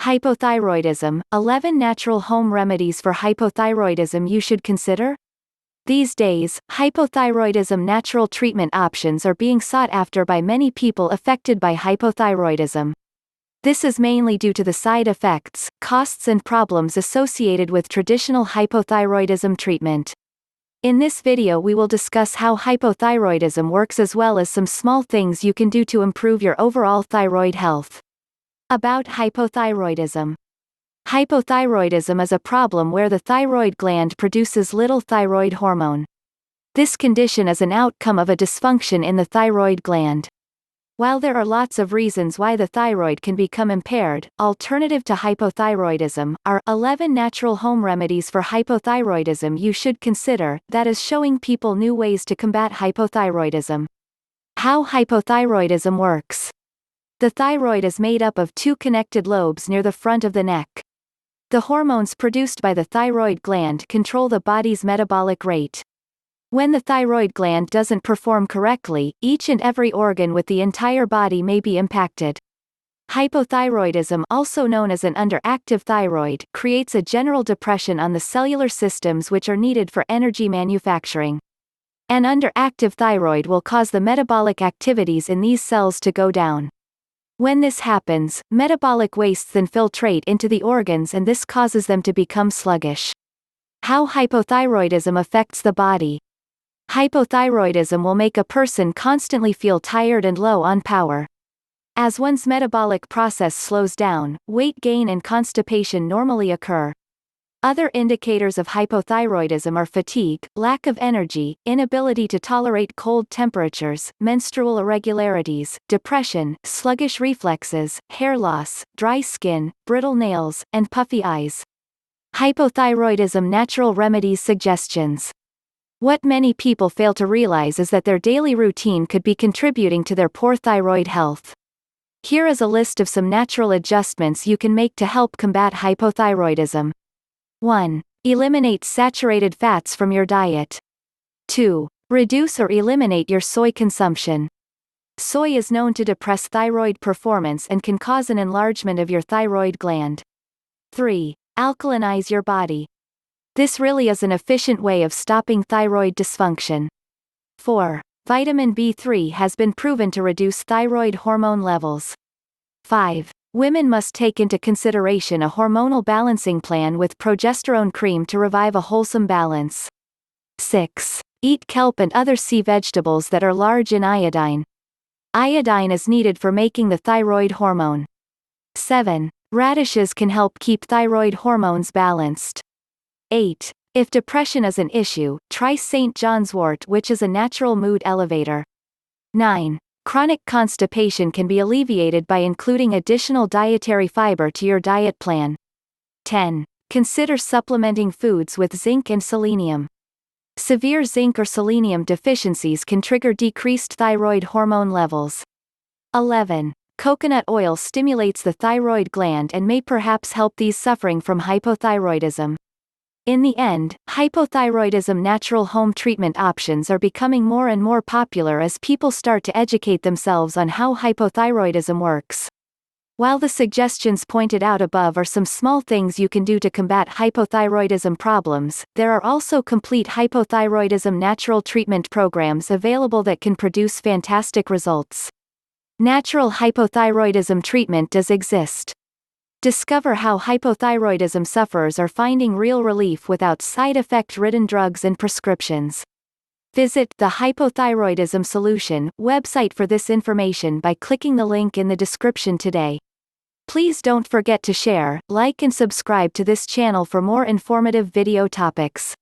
Hypothyroidism, 11 natural home remedies for hypothyroidism you should consider? These days, hypothyroidism natural treatment options are being sought after by many people affected by hypothyroidism. This is mainly due to the side effects, costs and problems associated with traditional hypothyroidism treatment. In this video we will discuss how hypothyroidism works as well as some small things you can do to improve your overall thyroid health. About hypothyroidism. Hypothyroidism is a problem where the thyroid gland produces little thyroid hormone. This condition is an outcome of a dysfunction in the thyroid gland. While there are lots of reasons why the thyroid can become impaired, alternative to hypothyroidism are 11 natural home remedies for hypothyroidism you should consider, that is showing people new ways to combat hypothyroidism. How hypothyroidism works. The thyroid is made up of two connected lobes near the front of the neck. The hormones produced by the thyroid gland control the body's metabolic rate. When the thyroid gland doesn't perform correctly, each and every organ with the entire body may be impacted. Hypothyroidism, also known as an underactive thyroid, creates a general depression on the cellular systems which are needed for energy manufacturing. An underactive thyroid will cause the metabolic activities in these cells to go down. When this happens, metabolic wastes infiltrate into the organs and this causes them to become sluggish. How hypothyroidism affects the body. Hypothyroidism will make a person constantly feel tired and low on power. As one's metabolic process slows down, weight gain and constipation normally occur. Other indicators of hypothyroidism are fatigue, lack of energy, inability to tolerate cold temperatures, menstrual irregularities, depression, sluggish reflexes, hair loss, dry skin, brittle nails, and puffy eyes. Hypothyroidism natural remedies suggestions. What many people fail to realize is that their daily routine could be contributing to their poor thyroid health. Here is a list of some natural adjustments you can make to help combat hypothyroidism. 1. Eliminate saturated fats from your diet. 2. Reduce or eliminate your soy consumption. Soy is known to depress thyroid performance and can cause an enlargement of your thyroid gland. 3. Alkalinize your body. This really is an efficient way of stopping thyroid dysfunction. 4. Vitamin B3 has been proven to reduce thyroid hormone levels. 5. Women must take into consideration a hormonal balancing plan with progesterone cream to revive a wholesome balance. 6. Eat kelp and other sea vegetables that are large in iodine. Iodine is needed for making the thyroid hormone. 7. Radishes can help keep thyroid hormones balanced. 8. If depression is an issue, try St. John's wort, which is a natural mood elevator. 9. Chronic constipation can be alleviated by including additional dietary fiber to your diet plan. 10. Consider supplementing foods with zinc and selenium. Severe zinc or selenium deficiencies can trigger decreased thyroid hormone levels. 11. Coconut oil stimulates the thyroid gland and may perhaps help these suffering from hypothyroidism. In the end, hypothyroidism natural home treatment options are becoming more and more popular as people start to educate themselves on how hypothyroidism works. While the suggestions pointed out above are some small things you can do to combat hypothyroidism problems, there are also complete hypothyroidism natural treatment programs available that can produce fantastic results. Natural hypothyroidism treatment does exist. Discover how hypothyroidism sufferers are finding real relief without side effect-ridden drugs and prescriptions. Visit the Hypothyroidism Solution website for this information by clicking the link in the description today. Please don't forget to share, like and subscribe to this channel for more informative video topics.